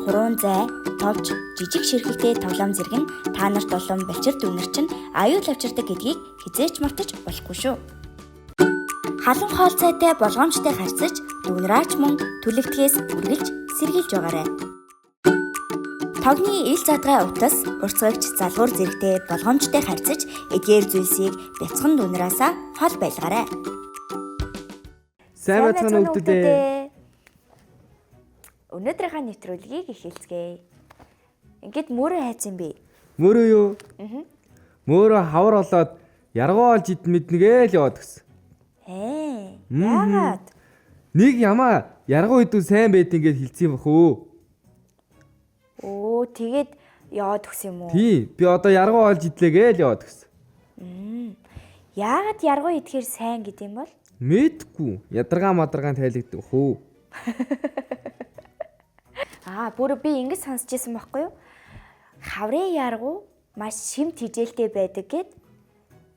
хуруун зай, товч, жижиг ширхэгтэй тоглоом зэрэг нь та нарт олон балчир дүүнер чинь аюул авчирдаг гэдгийг хизээч мартаж болохгүй шүү. Халуун хоол цайтай болгоомжтой харьцаж дүүнраач мөн түлэгдэхээс үргэлж сэргийлж байгаарай. Тогны ил задгай утас урцгагч залгуур зэрэгтэй болгоомжтой харьцаж эдгээр зүйлсийг бяцхан дүүнраасаа хол байлгаарай. Сайн бацхан өвдөдөө. Өнөөдрийнхээ нэвтрүүлгийг эхэлцгээе. Ингээд мөрөө хайцсан бэ? Мөрөө юу? Мөрөө хавар олоод яргуу олж ид мэднэгээ л яваад гисэн. Яагаад? Нэг ямаа яргуу идүү сайн байдгийг ингээд хэлсэн бах өө. Оо, тэгээд яваад өгсөн юм уу? Тий, би одоо яргуу олж идлээгээ л яваад гисэн. Яагаад яргуу идэхээр сайн гэдэм бол? Мэдгүй. Ядаргаан тайлэгдэх хөө. Бүр би ингэж сонсч ирсэн байхгүй юу? Хаврын яргуу маш шимт хижээлтэй байдаг гэд.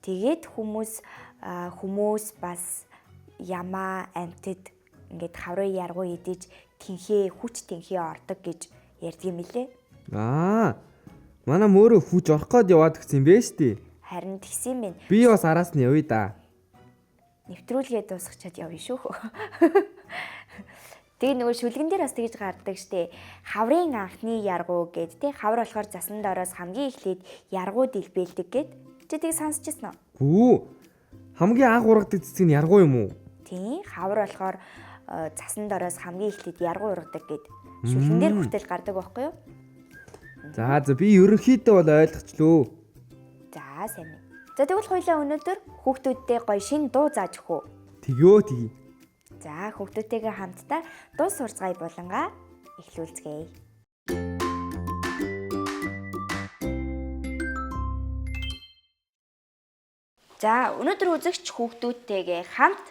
Тэгээд хүмүүс бас ямаа амтд ингээд хаврын яргуу идэж хүч тэнхээ ордог гэж ярьдаг юм лээ. Манай мөрөө хүч орох гээд яваад гисэн бэ штий. Харин тэгсэн юм байна. Би бас араас нь явъя да. Нэвтрүүлгээ дуусгачаад явъя шүү. Тэгээ нөгөө шүлгэн дээр бас тэгж гардаг штэ. Хаврын анхны яргуу гэд тэ хавар болохоор засан доороос хамгийн эхлээд яргуу дэлбэлдэг гэд. Чи тийг сонсчихсан уу? Хамгийн анх ургадаг цэцэг нь яргуу юм уу? Тийм, хавар болохоор засан доороос хамгийн эхлээд яргуу ургадаг гэд. Шүлгэн дээр хүртэл гардаг байхгүй юу? За би ерөнхийдөө бол ойлгочлоо. За сайн байна. За тэгвэл хоёлаа өнөөдөр хүүхдүүдтэй гоё шин дуу зааж өгөө. Тэгье. За хүүхдүүдтэйгээ хамтдаа дуу сурцгаая болонгаа эхлүүлцгээе. За өнөөдөр үзэгч хүүхдүүдтэйгээ хамт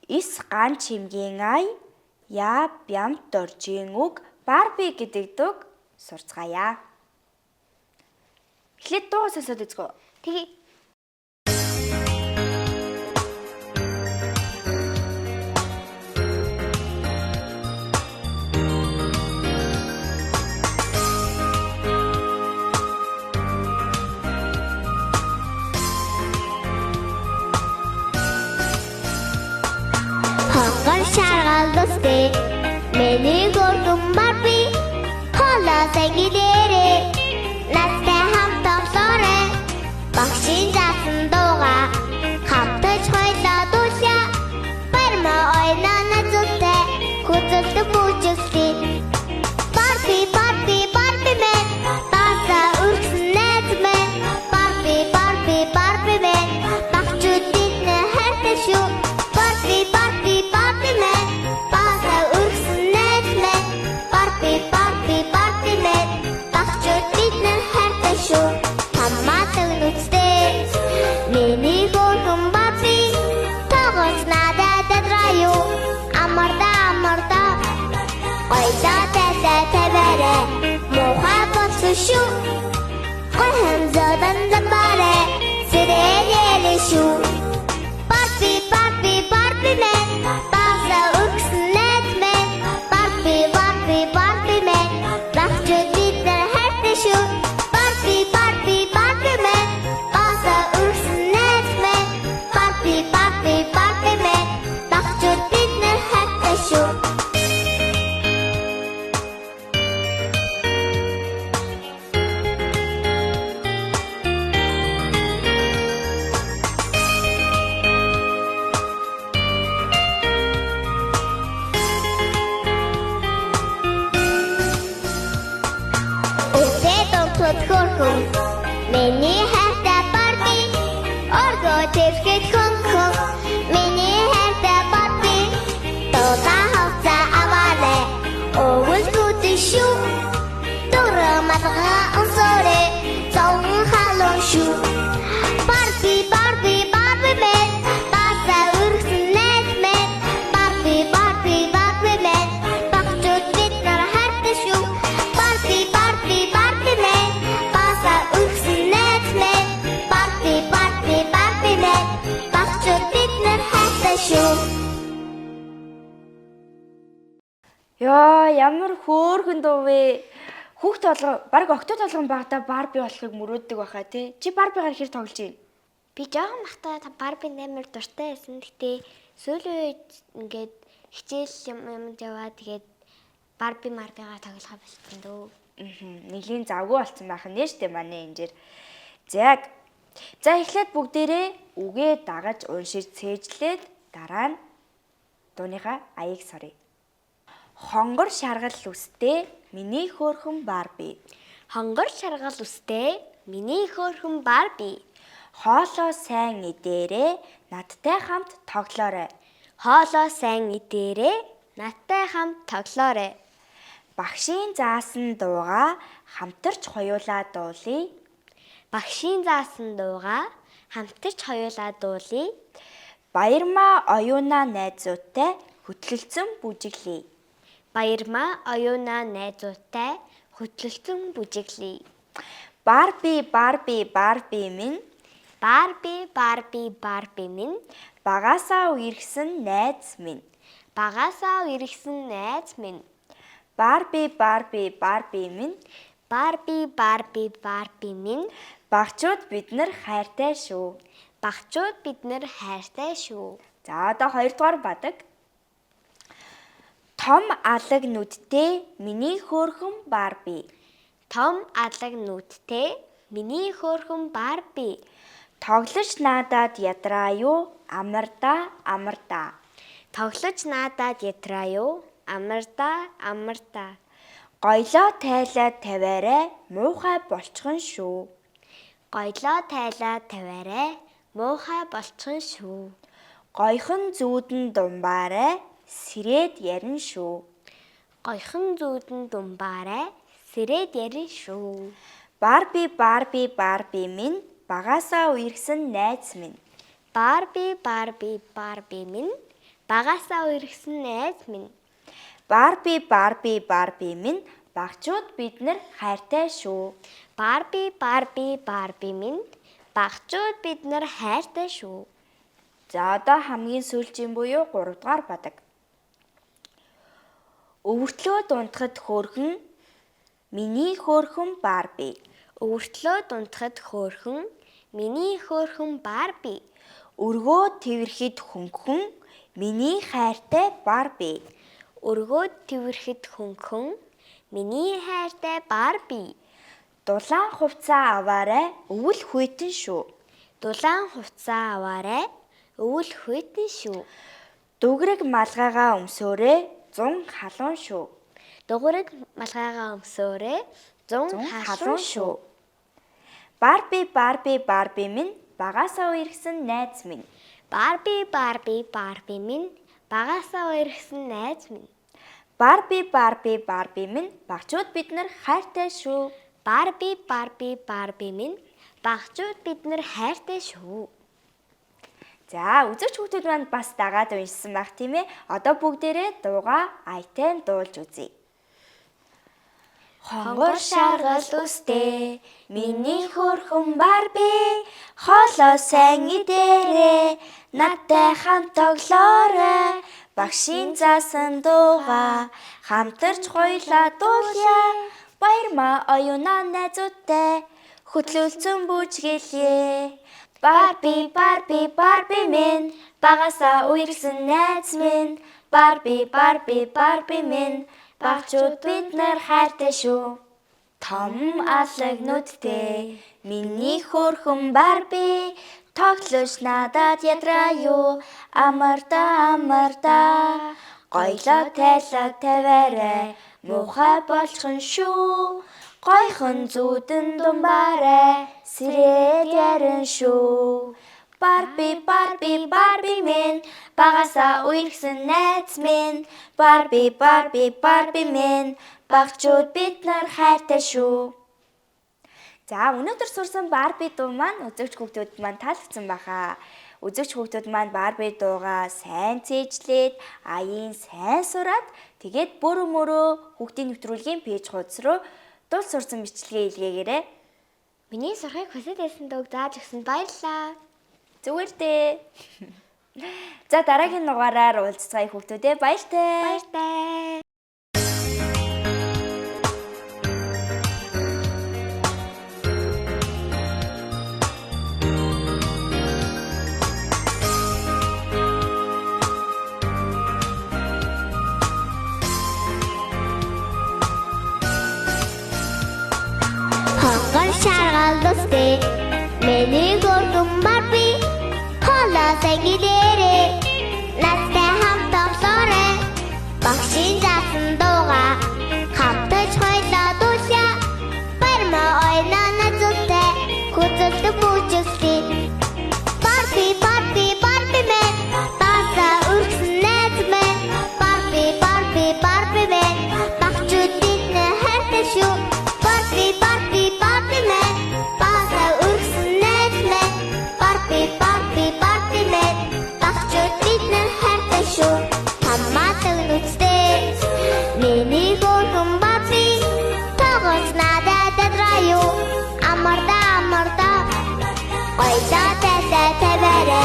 Ис ган чимгийн ай я бямт доржийн үг Барби гэдэг дууг сурцгаая. Эхлээд дуу сонсоод үзгөө. Тэгье. Шаргалдустэй миний гурван Барби хоолой сэнги дээрээ настай хамт тоглоорой багшийн заасан дууга хамтаж хойлоо дуулаа барма ойноо назуутай хүзэлдэг бүжиглээ Барби мен таса үргэлжлэн найз мен Барби мен багчууд биднээ хайртай шүү Барби men баса үргэлжлэн найз мен Барби men багчууд биднээ хайртай шүү хамаатай нүцтэй миний гурван Барби тогоос надад адраю амарда ойлоо таваарэ муухай болсон шүү гойхан зодан замбарэ сэрэлэл шүү Барби мен баса үргэлжлэн найз мен Барби мен багчууд биднээ хайртай шүү Барби мен баса үргэлжлэн найз мен Барби мен багчууд биднээ хайртай шүү Миний хайртай Барби оргоо тэрхэд хөнхөн миний хайртай Барби тоо хавцаа аваарэ өвөл гүдэн шүү дөрөө малгай онсорэ зон халуун шүү Барби мен баса үргэлжлэн найз мен Барби мен багчууд бид нар хайртай шүү Барби мен баса ямар хөөрхөн дуу вэ? Хүүхд толгой баг октод толгон багада Барби болохыг мөрөөддөг байхаа тий. Чи Барбигаар хэр тоглож байна? Би жоохон бахта Барби нэмэр дуртай байсан. Гэтэ сүүлийн үед ингээд хичээл юм яваа тэгээд Марбигаа тоглохоо болсон дөө. Нэлийн завгүй болсон байх нь штэ манай энжээр. За эхлээд бүгдээрээ үгээ дагаж уншиж цээжлээд дараа нь дууныхаа аяыг соръё. Хонгор шаргал үстэй миний хөөрхөн Барби. Хонгор шаргал үстэй миний хөөрхөн Барби. Хоолоо сайн идээрээ надтай хамт тоглоорой. Хоолоо сайн идээрээ надтай хамт тоглоорой. Багшийн заасан дуугаа хамтарч хоёулаа дуулъя. Багшийн заасан дуугаа хамтарч хоёулаа дуулъя. Баярмаа оюунаа найзуудтай хөтлөлцөн бүжиглэе. Баярмаа оюунаа найзуудтай хөтлөлцөн бүжиглэе. Барби минь. Барби минь. Багаасаа үерхсэн найз минь. Багаасаа үерхсэн найз минь. Барби минь. Барби минь. Багчууд бид нар хайртай шүү. Багчууд бид нар хайртай шүү. За одоо 2 дугаар бадаг. Том алаг нүдтэй миний хөөрхөн Барби. Том алаг нүдтэй миний хөөрхөн Барби. Тоглож наадад ядраа юу амарда. Тоглож наадад ядраа юу амарда. Гоёлоо тайлаад тавиарай муухай болчихно шүү. Гоёлоо тайлаад тавиарай муухай болчихно шүү. Гойхон зүүдэн думбаарай сэрээд ярина шүү. Гойхон зүүдэн думбаарай сэрээд ярина шүү. Барби минь багаасаа үерхсэн найз минь. Барби минь багаасаа үерхсэн найз минь. Барби минь багчууд бид нар хайртай шүү. Барби минь багчууд бид нар хайртай шүү. За одоо хамгийн сүүлчийн буюу 3 дугаар бадаг. Өвөртлөө дундахад хөөрхөн миний хөөрхөн Барби. Өвөртлөө дундахад хөөрхөн миний хөөрхөн Барби. Өргөө тэвэрхэд хөнгөн миний хайртай Барби. Өргөө тэвэрхэд хөнгөн миний хайртай Барби. Дулаан хувцас аваарай өвөл хүйтэн шүү. Дулаан хувцас аваарай өвөл хүйтэн шүү. Дүгрэг малгайгаа өмсөөрэй 100 халуун шүү. Дугрэг малгайгаа өмсөөрэй 100 халуун шүү. Барби минь багаасаа үерхсэн найз минь. Барби минь багаасаа үерхсэн найз минь. Барби минь багчууд бид нар хайртай шүү. Барби минь багчууд бид нар хайртай шүү. За үзэгч хүүхдүүд маань бас дагаад уншсан байх тийм ээ. Одоо бүгдээрээ дуугаа айтайм дуулж үзье. Хонгор шаргал үстэй миний хөөрхөн Барби. Хоолоо сайн идээрээ надтай хамт тоглоорой. Багшийн заасан дуугаа хамтарч хоёулаа дуулъя. Баярмаа оюунаа найзуудтай хөтлөлцөн бүжгэлье. Барби минь багаасаа үерхсэн найз минь. Барби минь багчууд бид нар хайртай шүү. Том алаг нүдтэй миний хөөрхөн Барби. Тоглож надад ядраа юу амарда. Гоёлоо тайлаад тавиарай муухай болчихно шүү. Гойхон зүүдэн думбаарай сэрээд ярина шүү. Барби минь багаасаа үерхсэн найз минь. Барби минь багчууд бид нар хайртай шүү. За өнөөдөр сурсан Барби дуу маань үзэгч хүүхдүүд маань таалагдсан баха. Үзэгч хүүхдүүд маань Барби дуугаа сайн цээжлээд аяын сайн сураад тэгээд бүр мөрөө хүүхдийн нэвтрүүлгийн пэйж хуудас руу дуу сурсан бичлэгээ илгээгээрэй. Миний сурахыг хүсэж байсан дууг зааж өгсөнд баярлалаа. Зүгээр дээ. За дараагийн дугаараар уулзцгаая хүүхдүүдээ баяртай. Баяртай. галустэй миний гурван барби холоосоо гидэрээ настай хамт тоглоорой багшийн заасан дууга хамтаж хойлоо дуулаа барма ойноо назуутай хүзэлдэг бүжигтэй Барби Барби Барби мен таса үргсэн найз мен Барби Барби Барби мен багчууд биднээ хайртай шүү Барби Барби Барби мен таса үргсэн найз мен Барби Барби Барби мен багчууд биднээ хайртай шүү Хамаатай нүцтэй миний гурван Барби тогоос надад драю амарда Ойда таваарэ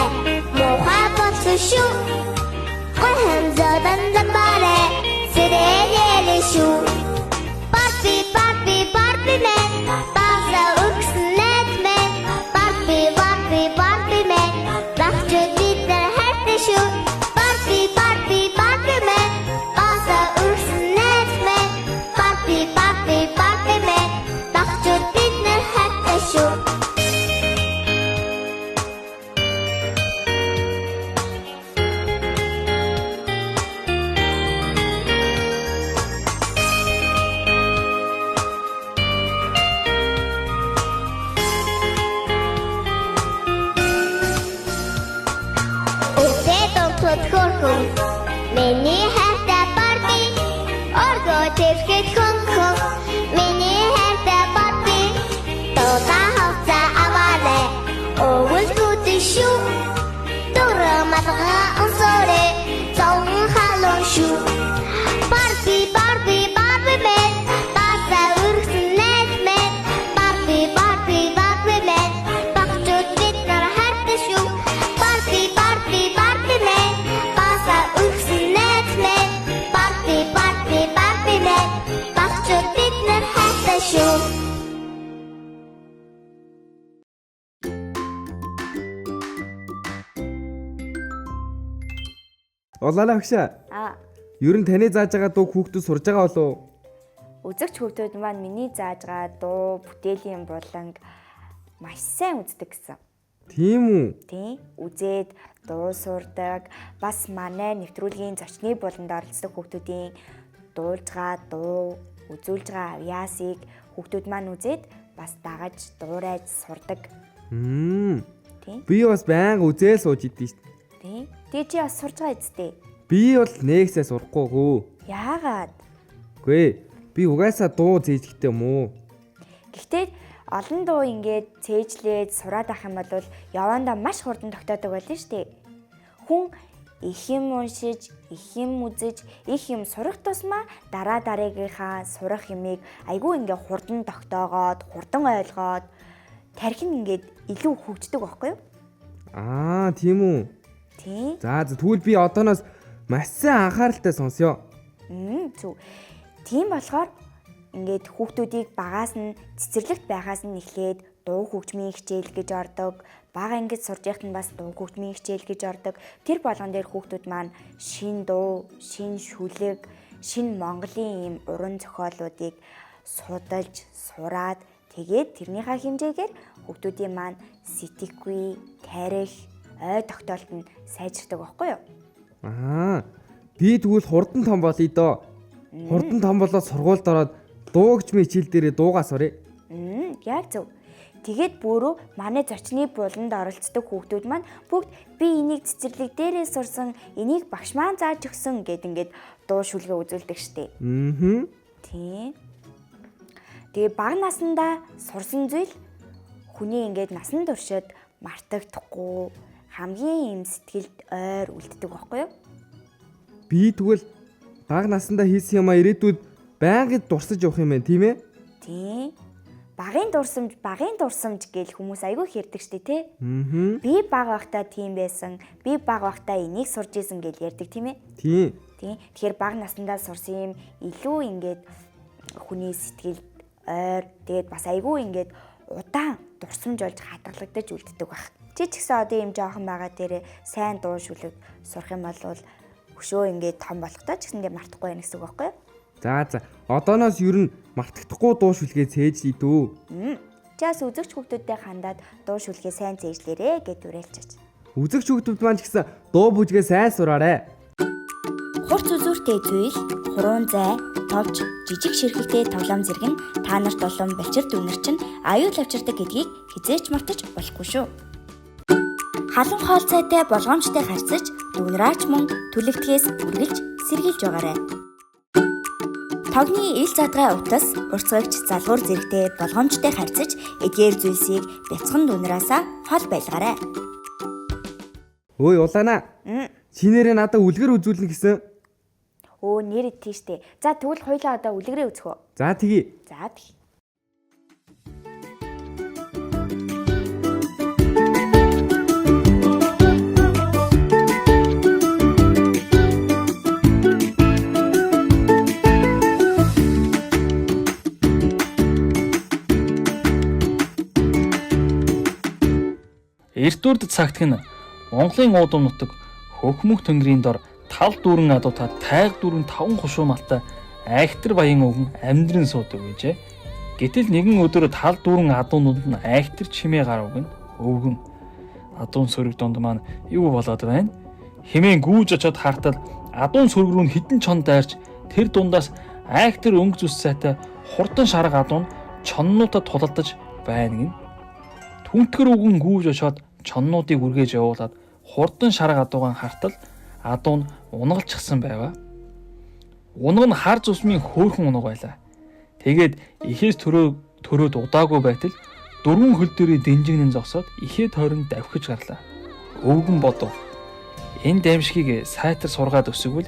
муухай болсон шүү Гойхан зодан замбарэ сэрэлэлэ шүү Барби Барби Барби мен баса үргсэн найз мен Барби Барби Барби мен багчууд биднээ хайртай шүү Барби Барби Барби мен баса үргсэн найз мен Барби Барби Барби мен багчууд биднээ хайртай шүү Хөтхөрхөн миний хайртай Барби оргоо тэрхэд хөнхөн миний хайртай Барби тоо хавцаа аваарэ өвөл хүдэн шүү дөрөө малга онсорэ зон халуун шүү Барби Барби Барби мен таса үргсэн найз мен Барби Барби Барби мен багчууд биднээр хайртай шүү Барби Барби Барби мен баса үргсэн найз мен Барби Барби Барби мен багчууд биднээр хайртай шүү Улаалаа багшаа. Ер нь таны зааж байгаа дуу хүүхдүүд сурж байгаа болов уу? Үзэгч хүүхдүүд маань миний зааж байгаа дуу, бүтээлийн буланг маш сайн үздэг гэсэн. Тийм үү? Тийм. Үзээд дуу сурдаг. Бас манай нэвтрүүлгийн зочны буланд оролцдог хүүхдүүдийн дуулж байгаа дуу, үзүүлж байгаа авьяасыг хүүхдүүд маань үзээд бас дагаж дуурайж сурдаг. Тийм. Би бас байнга үзээл сууж идэв шүү дээ. Тийм. Тэгээ чи бас сурж байгаа эцтэй. Би бол нэгсээ сурахгүй гоо. Яагаад? Гүй. Би угаасаа дуу зээжгтэй юм уу? Гэхдээ олон дуу ингээд цээжлээд сураад ах юм бол явандаа маш хурдан тогтоодог байлаа шүү дээ. Хүн их юм уншиж, их юм үзэж, их юм сурах тусмаа дараа дараагийнхаа сурах юмыг айгүй ингээд хурдан тогтоогоод, хурдан ойлгоод тархин ингээд илүү хөгждөг байхгүй юу? Аа, тийм үү? Тийм. За тэгвэл би одооноос маш сайн анхааралтай сонсё. Зүг. Тийм болохоор ингээд хүүхдүүдийг багаас нь цэцэрлэгт байхаас нь эхлээд дуу хөгжмийн хичээл гэж ордог. Бага ангид сурж байхад нь бас дуу хөгжмийн хичээл гэж ордог. Тэр болгон дээр хүүхдүүд маань шин дуу, шин шүлэг, шин Монголын ийм уран зохиолуудыг судалж, сураад тэгээд тэрнийхээ хэмжээгээр хүүхдүүдийн маань сэтгэхгүй, тарих, ой тогтоолт нь сайжирдаг байхгүй юу? Аа. Би тэгвэл хурдан том болъё доо. Хурдан том болоод сургуульд ороод дуу хөгжмийн хичээл дээрээ дуугаа сурыг. Яг зөв. Тэгээд өөрөө манай зочны буланд оролцдог хүүхдүүд маань бүгд би энийг цэцэрлэг дээрээ сурсан, энийг багш маань зааж өгсөн гэд ингээд дуу шүлгээ үзүүлдэг штеп. Тийм. Тэгээ бага наснда сурсан зүйл хүний ингээд насан туршид мартагдахгүй хамгийн юм сэтгэлд ойр үлддэг байхгүй юу? Би тэгвэл бага наснда хийсэн юмаа ирээдүйд байнгын дурсаж явах юм байна, тийм ээ? Тийм. Багын дурсамж гэл хүмүүс айгүй хэрдэг штэ тий. Би бага байхдаа тийм байсан. Би бага байхдаа энийг сурж исэн гэл ярьдаг тийм ээ? Тийм. Тийм. Тэгэхээр бага наснда сурсан юм илүү ингээд хүний сэтгэлд ойр тэгээд бас айгүй ингээд удаан дурсамж болж хадгалагдаж үлддэг баг. Чи ч гэсэн одоо юм жоохон байгаа дээрээ сайн дуу шүлэг сурах юм бол өшөө ингээд том болохдоо ч гэсэндээ мартахгүй байх гэсэн үг байхгүй юу? За. Одооноос ер нь мартагдахгүй дуу шүлгээ цээжлээ дөө. Жаас үзэгч хүүхдүүдэд хандаад дуу шүлгээ сайн зээжлээрэ гэд уриалчаач. Үзэгч хүүхдүүд маань ч гэсэн дуу бүжгээ сайн сураарэ. Хурц үзүүртэй зүйл, хуруун зай, товч, жижиг ширхэгтэй тоглоом зэрэг нь та нарт олон бэлчир дүнэр чинь аюул авчирдаг гэдгийг хизээч мартаж болохгүй шүү. Халуун хоол цайтай болгоомжтой харьцаж, дүнраач мөн түлэгдэхээс үргэлж сэргийлж байгаарай. Тогны ил задгай утас, урцгагч залгуур зэрэгтэй болгоомжтой харьцаж, эдгээр зүйлсийг бяцхан дүнраасаа хол байлгаарай. Өөй улаана. Чинээрээ надад үлгэр үзүүлнэ гэсэн. Өө нэр тийштэй. За тэгвэл хоёлаа одоо үлгэрээ үзэх үү? За тэгье. За тэгье. Эрт үрд цагт нь Монголын уудам нутаг Хөхмөх тэнгэрийн дор тал дүүрэн адуутаад тайг дүүрэн 5 хушуу малтай айхтар баян өвгөн амьдран суудаг гэжээ. Гэтэл нэгэн өдөр тал дүүрэн адуунууд нь айхтар чимээ гарав өвгөн адуун сөрөг донд маань юу болоод байна? Хэмээн гүүж очоод хартал адуун сөрөг рүү хідэн чон дайрч тэр дундаас айхтар өнгө зүс сайтай хурдан шарга адуун чоннуудад тулалдаж байна гин. Түнтгэр өвгөн гүүж очоод чоннуудыг үргээж явуулаад хурдан шарга адуугаан хартал адуун унгалчихсан байва. Унаг нь хар зүсмийн хөөхөн унаг байлаа. Тэгээд ихээс төрөөд удаагүй байтал дөрвөн хөл дээрээ дэнжигнэн зогсоод ихээ тойронд давхиж гарлаа. Өвгөн бодов. Энэ дамжихыг сайтар сургаад өсгөвөл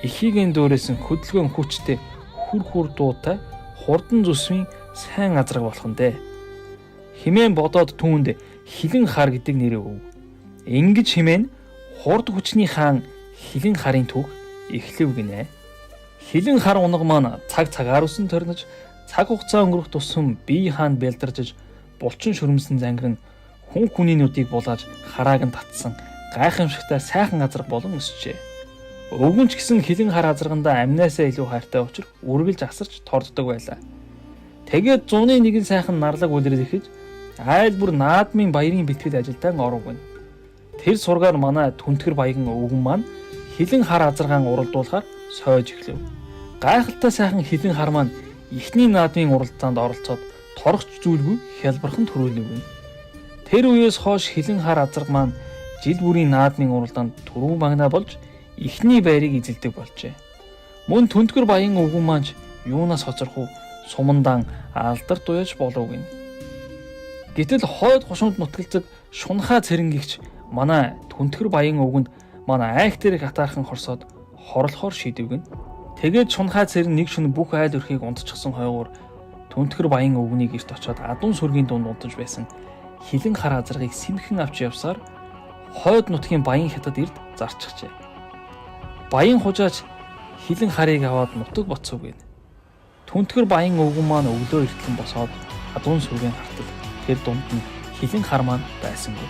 ихийгэн дөөрөөсөн хөдөлгөөн хүчтэй хүр дуутай хурдан зүсмийн сайн азраг болох нь дээ. Химэн бодоод түүнд хилэн хар гэдэг нэр өг. Ингэж химэн хурд хүчний хаан хилэн харын төг эхлэв гинэ. Хилэн хар унаг маань цагаар өсөн торнож цаг хугацаа өнгөрөх тусам бие хаанд бэлдэрж булчин шөрмсөн зангир нь хүн хүний нүдийг булааж харааг нь татсан гайхамшигтай сайхан азраг болон өсчээ. Өвгөн ч гэсэн хилэн хар азрагандаа амнаасаа илүү хайртай учир үргэлж асарч торддог байлаа. Тэгээд 101 сайхан нарлаг үлрэл ихэж айл бүр наадмын баярын бэлтгэл ажилдаа оров гэнэ. Тэр сургаар манай түнтгэр баян өвгөн маань хилэн хар азаргаан уралдуулахаар сойж эхлэв. Гайхалтай сайхан хилэн хар маань эхний наадмын уралдаанд оролцоод торгоч зүйлгүй хялбархан төрүүлэв гэнэ. Тэр үеэс хойш хилэн хар азарг маань жил бүрийн наадмын уралдаанд түрүү магнаа болж эхний байрыг эзэлдэг болжээ. Мөн түнтгэр баян өвгөн маань юунаас хоцорхуу сумандаан алдар дуяж болов гэнэ. Гэтэл хойд хушуунд нутгалцаг шунхаа цэрэнгэгч манай түнтгэр баян өвгөнд манай айхтэрийг хатаархан хорсоод хорлохоор шийдэвгэн. Тэгээд шунхаа цэрэн нэг шөнө бүх айл өрхийг унтчихсан хойгоор түнтгэр баян өвгөнийг эрт очоод адуун сүргийн дунд унтаж байсан хилэн хар азрагыг сэмхэн авч явсаар хойд нутгийн баян хятад эрд зарчихжээ. Баян хужаач хилэн харыг аваад нутаг боцов гэнэ. Түнтгэр баян өвгөн маань өглөө эртлэн босоод адуун сүргийн хартал тэр дунд нь хилэн хар маань байсангүй.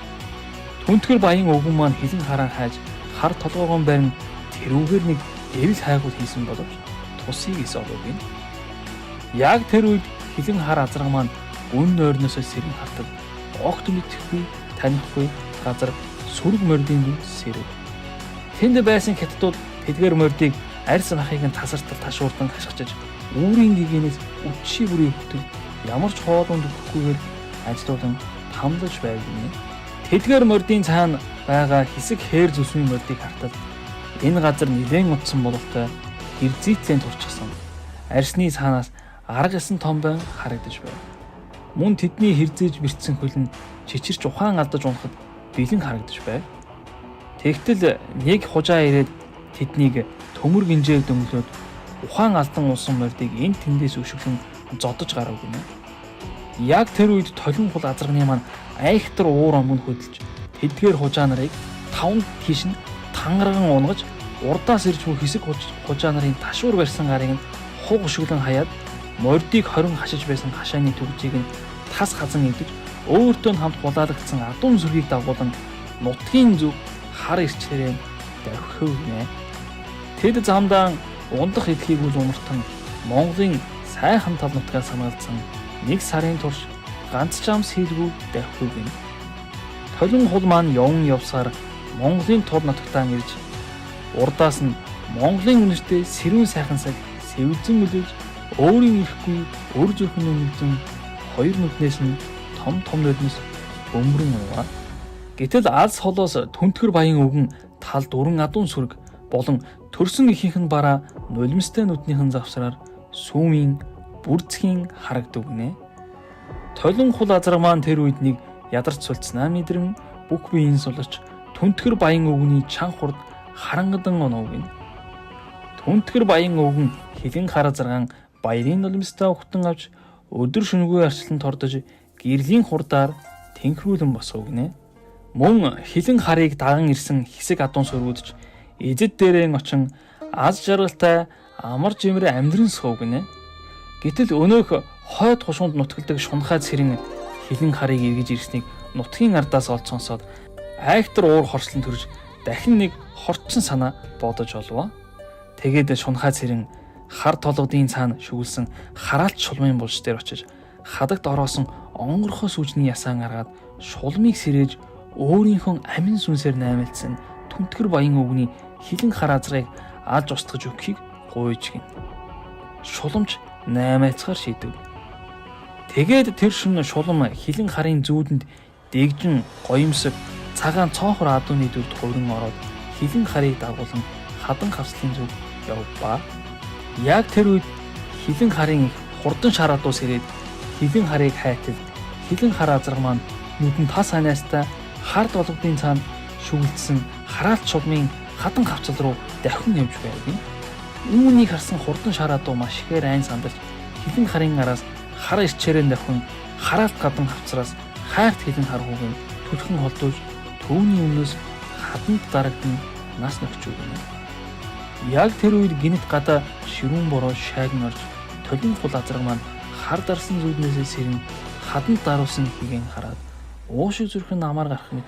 Түнтгэр баян өвгөн маань хилэн хараа хайж хар толгоогоон барин тэрүүгээр нэг эвэл хайгуул хийсэн боловч тусыг ис олов гин. Яг тэр үед хилэн хар азраг маань үн нойрноосоо сэрэн хартал огт мэдхгүй танихгүй газар сүрэг мордын дүнд сэрэв. Тэнд байсан хятадууд тэдгээр мордыг арьс махыг нь тасартал ташуурдан хашгичж үүрийн гэгэнээс үчи бүрийн хөтөл ямар ч хоолунд өгөхгүйгээр ажлуудан хамлаж байв гинэ. Тэдгээр мордын цаана байгаа хэсэг хээр зүсмийн мордыг хартал энэ газар нэлээд утсан бололтой хэрзийцэн турчихсан. Арсны цаанаас арга ясан том байн харагдаж байв. Мөн тэдний хэрзээж бэрцсэн хөл нь чичирч ухаан алдаж унахад бэлэн харагдаж байв. Тэгтэл нэг хужаа ирээд тэднийг төмөр гинжээр дөнгөлөөд ухаан алдан унсан мордыг энд тэндээс өшөглөн зодож гарав гинэ. Яг тэр үед толин хул азрагны маань айхтар уур омгонд хөдөлж тэдгээр хужаа нарыг таван тийш нь тангараган унгаж урдаас ирж буй хэсэг хужаа нарын ташуур барьсан гарыг нь хуг өшөглөн хаяад мордыг хорин хашиж байсан хашааны төгжийг нь тас хазан идэж өөртөө хамт булаалгдсан адуун сүргийг дагуулan нутгийн зүг хар ирчлэрээ давхив нэ. Тэд замдаа ундах эдхийг үл умартан Монголын сайхан тав нутгаас хамгаалсан нэг сарын турш ганц ч ам сэлгүй давхиг гин. Толин хул маань явн явсаар Монголын тул нутагтаа нэрж урдаас нь Монголын үнэтэй сэрүүн сайхан цаг сэвэлзэн үлээж өөрийн ирэхгүй өр зүрхэн үнэлзэн хоёр нүднээс нь том нулимс бөмбөрөн уугаа. Гэтэл алс холоос түнтгэр баян өвгөн тал дуран адуун сүрэг болон төрсөн ихийнх нь бараа нулимстай нүднийхэн завсраар сүүмийн бүрцхийн харагдаг гинэ. Толин хул азар маань тэр үед нэг ядарч сулцнаа мэдрэн бүх биеийн сулж түнтгэр баян өвгөний чан хурд харангадан онов гин. Түнтгэр баян өвгөн хилэн хар заргаан баярын нулимстай ухтан авч өдөр шөнөгүй арчлан тордож гэрлийн хурдаар тэнхрүүлэн босов гинэ. Мөн хилэн харыг даган ирсэн хэсэг адуун сөргүүдж эзэд дээрээ очин аз жаргалтай амар жимрээ амьдран суув гинэ. Гэтэл өнөөх хойд хушуунд нутгалдаг шунхай цэрэн хилэн харыг эргэж ирснийг нутгийн ардаас олж сонсоод айхтар уур хорслон төрж дахин нэг хорчин санаа бодож олвоо. Тэгээд шунхай цэрэн хар толгодын цаана шүглсэн хараалт шулмын булш дээр очиж хадагт ороосон онгорхой сүжний ясаан гаргаад шулмыг сэрээж өөрийнхөө амин сүнсээр наймаалцсан түнтгэр баян өвгний хилэн хар азрыг алж устгаж өгөхийг гуйж гин. Шуламж наймаалцахаар шийдэв. Тэгээд тэр шөнө шулам хилэн харын зүүдэнд дэгжин гоёмсог цагаан цоохор адууны дүрд хуврын ороод хилэн харыг дагуулan хадан хавслын зүг явбаа. Яг тэр үед хилэн харын их хурдан шар адуу сэрээд хилэн харыг хайтал хилэн хар азраг маань нүдэн тас ханаастай хард олгодын цаана шүглдсэн хараалт шулмын хадан хавцал руу дахин явж байв. Үүнийг харсан хурдан шар адуу маш ихээр айн сандалж хилэн харын араас хар ирчээрэн дахин хараалт гадан хавцраас хайрт хилэн хар хүүгийн түлхэн холдуулж түүний өмнөөс хаданд дарагдан нас нөхч өгнө. Яг тэр үед гинт гадаа ширүүн бороо шайган орж толин хул азраг маань хар дарсан зүуднээсээ сэрэн хаданд даруулсан хигийн хараад уушиг зүрхэн намаар гарах мэт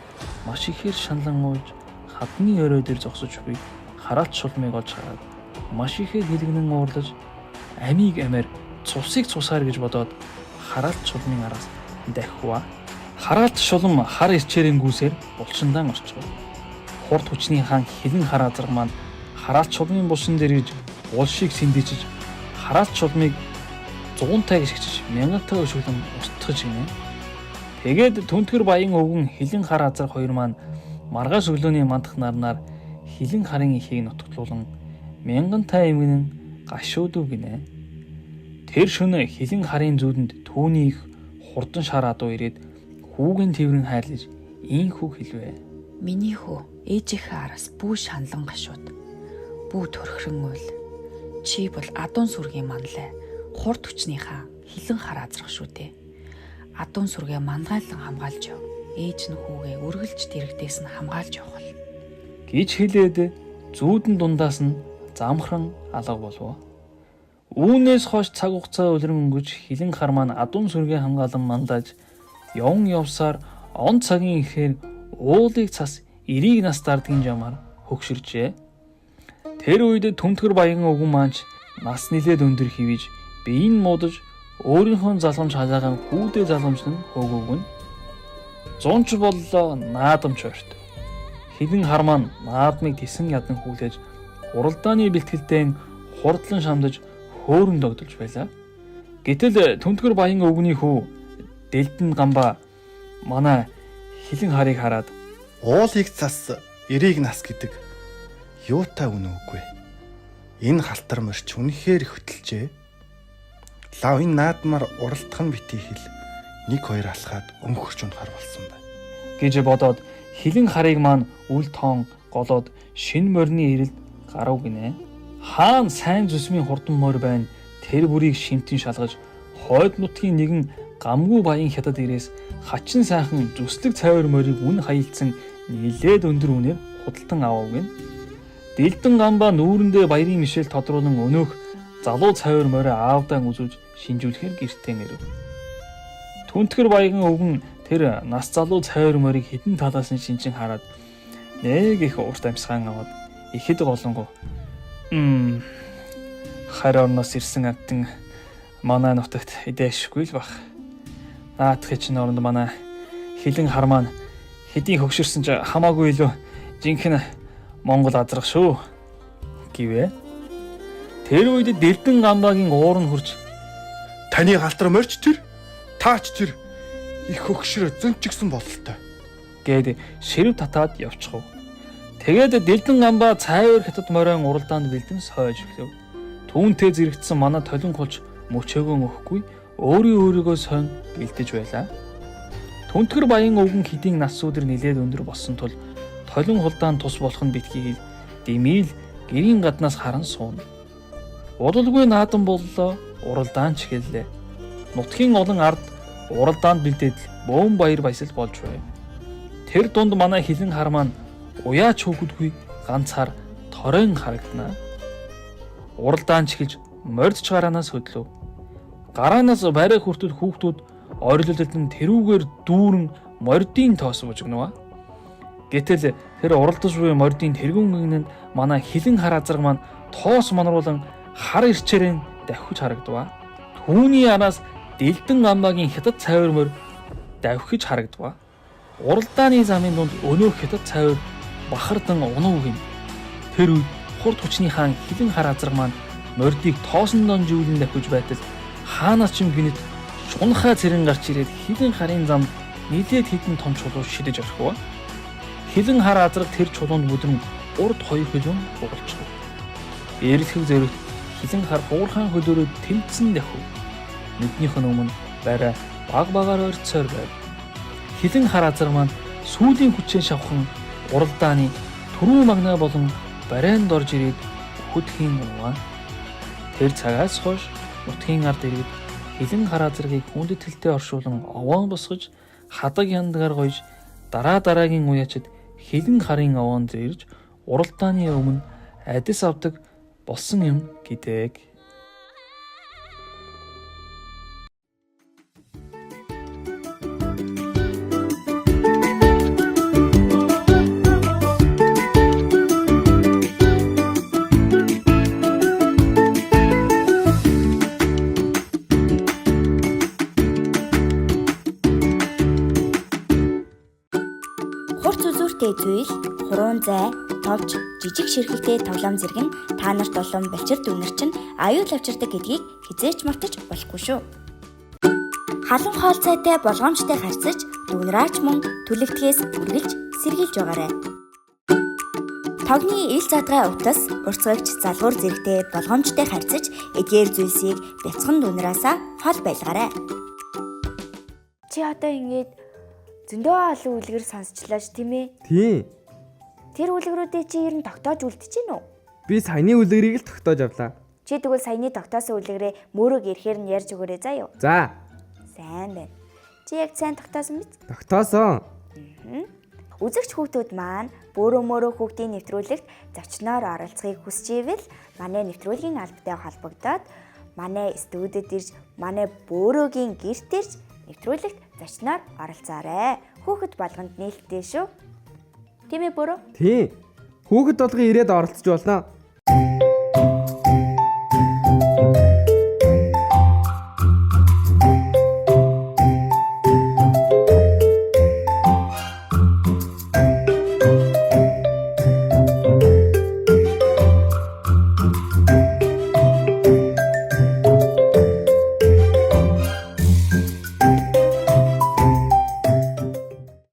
маш ихээр шаналн ууж хадны өрөө дээр зогсож буй хараалт шулмыг олж хараад маш ихээр хэлгэнэн уурлаж амийг амиар цусыг цусаар гэж бодоод хараалт шулмын араас дахива. Хараалт шулам хар ирчээрэнгүүсээр булчиндаан орчив. Хурд хүчний хаан хилэн хар азраг маань хараалт шулмын булшин дээр ирж улшийг сэндичиж хараалт шулмыг 100 гიშгчиж 1000 өшөглөн устгаж гинэ. Тэгээд түнтгэр баян өвгөн хилэн хар азраг хоёр маань маргааш өглөөний мандах нарнаар хилэн харын ихийг нутагтлуулан 1000 эмгэнэн гашуудв гинэ. Тэр шөнө хилэн харын зүүдэнд түүний их хурдан шар адуу ирээд хүүгийн тэрэн хайлж ийхүү хэлвэ. Миний хүү ээжийнхээ араас бүү шанлан гашууд. Бүү төрхрөн уйл. Чи бол адуун сүргийн манлай. Хурд хүчнийхаа хилэн хар азрах шүү дээ. Адуун сүргээ мандгайлан хамгаалж яв. Ээж нь хүүгээ үргэлж дэрэгдээс нь хамгаалж явах. Гэж хэлээд зүүдэн дундаас нь замхран алга болов. Үүнээс хойш цаг хугацаа улиран өнгөж хилэн хар маань адуун сүргээ хамгаалан мандаж явн явсаар он цагийн ихээр уулыг цас эрийг нас дардгийн жамаар хөгшөржээ. Тэр үед түнтгэр баян өвгөн маанч нас нилээд өндөр хивэж биеийн муудаж өөрийнхөө залгамж хазаагаан хүүдээ залгамжлан хөөгөөг нь зунч боллоо наадамч ойрт. Хилэн хар маань наадмыг тесэн ядан хүлээж уралдааны бэлтгэлтэй хурдлан шамдаж хөөрөн догдолж байлаа. Гэтэл түнтгэр баян өвгөний хүү Дэлдэн гамба манай хилэн харыг хараад уулыг цас эрийг нас гэдэг юутай үнэ үгүй. Энэ халтар морч үнэхээр хөтөлжээ. Лав энэ наадмаар уралдах нь битгий хэл 1-2 алхаад өнгөрч унахаар болсон байна гэж бодоод хилэн харыг маань үл тоон голоод шин морины ирэлд гарав гинэ. Хаан сайн зүсмийн хурдан морь байна. Тэр бүрийг шимтэн шалгаж хойд нутгийн нэгэн гамгүй баян хятад ирээс хачин сайхан зүслэг цайвар морийг үн хаялцсан нилээд өндөр үнээр худалдан авав гин. Дэлдэн гамба нүүрэндээ баярын мишэл тодруулан өнөөх залуу цайвар морио аавдаа үзүүлж шинжүүлэхээр гэртээ нэрв. Түнтгэр баян өвгөн тэр нас залуу цайвар морийг хідэн талаас нь шинжин хараад нэг их урт амьсгаан аваад ихэд голонгоо харь орноос ирсэн амтэн манай нутагт эдэшгүй л бах. Наадах чинь оронд манай хилэн хар маань хэдийн хөгшөрсөн ч хамаагүй илүү жинхэнэ Монгол азрах шүү гэвэ. Тэр үед Дэлдэн гамбаагийн уур нь хурж Таны галтар морч тэр, таач тэр их хөгшрөө зөнчгсөн бололтой. гээд ширв татаад явчихв. Тэгээд Дэлдэн гамбаа цайвар хятад морин уралдаанд бэлдэн сойж эхлэв. Түүнтэй зэрэгцсэн манай толин хулж мөчөөгөө өгөхгүй өөрийгөө сонь бэлдэж байлаа. Түнтгэр баян өвгөн хэдийн нас өдөр нилээд өндөр болсон тул толин хулдаан тус болох нь битгий димийл гэрийн гаднаас харан суун. Удалгүй наадан боллоо, уралдаан ч эхэллээ. Нутгийн олон ард уралдаанд бэлдээд бөөн баяр баясал болж байв. Тэр дунд манай хилэн хар маань уяач хөөгдгүй ганцаар торон харагдана. Уралдаан ч эхэлж мордч гараанаас хөдлөв. Гараанаас барай хүртэл хүүхдүүд ойрлолтод тэрүүгээр дүүрэн мордын тоос бужигнав. Гэтэл тэр уралдаж буй мордын тэргүүн гэгнэнд манай хилэн хар азраг маань тоос моноруулан хар ирчээрэн давхиж харагдав. Түүний араас Дэлдэн гамбаагийн хятад цайвар морь давхиж харагдав. Уралдааны замын дунд өнөөх хятад цайвар бахардан унав гин. Тэр үед хурд хүчний хаан хилэн хар азраг маань мордыг тоосондоо живлэн давхиж байтал хаанаас ч юм гинэт шунхаа цэрэн гарч ирээд хилэн харын замд нилээд хідэн том чулуу шидэж орхив. Хилэн хар азраг тэр чулуунд бүдрэн урд хоёр хөлөм бугалчихв. Эрэлхэг зэрэг хилэн хар хуурхаан хөлөөрөө тэмцэн давхив. Нүднийх нь өмнө барай баг-багаар ойрцоор байв. Хилэн хар азраг маань сүүлийн хүчээр шавхан уралдааны түрүү магнаа болон барайнд орж ирээд хөдхийн нууваа. Тэр цагаас хойш нутгийн ард ирээд хилэн хар азрагыг хүндэтгэлтэй оршуулан овоон босгож хадаг яндагаар гойж дараагийн уяачид хилэн харын овоонд ирж уралдааны өмнө адис авдаг болсон юм гэдэг. Хурц үзүүртэй зүйл, хуруун зай, товч, жижиг ширхэгтэй тоглоом зэрэг нь та нарт олон балчир дүнэр чинь аюул авчирдаг гэдгийг хизээч мартаж болохгүй шүү. Халуун хоол цайтай болгоомжтой харьцаж, дүнраач мөн түлэгдэхээс үргэлж сэргийлж байгаарай. Тогны ил задгай утас, урцгагч залгуур зэрэгтэй болгоомжтой харьцаж, эдгээр зүйлсийг бяцхан дүнраасаа хол байлгаарай. Чи одоо ингэж зөндөө олон үлгэр сонсчлаач тийм ээ. Тийм. Тэр үлгэрүүдээ чи ер нь тогтоож үлдэж гин үү? Би саяны үлгэрийг л тогтоож авлаа. Чи тэгвэл саяны тогтоосон үлгэрээ мөрөг ирэхээр нь ярьж өгөөрэй заа юу. За. Сайн байна. Чи яг сайн тогтоосон биз? Тогтоосон. Үзэгч хүүхдүүд маань бөөрөө мөрөө хүүхдийн нэвтрүүлэгт зочноор оролцохыг хүсэж ивэл манай нэвтрүүлгийн албатай холбогдоод манай студид ирж манай бөөрөөгийн гэрт ирж нэвтрүүлэгт зочноор оролцоорой. Хүүхэд болгонд нээлттэй шүү. Тийм ээ бөөрөө? Тийм. Хүүхэд болгон ирээд оролцож болно.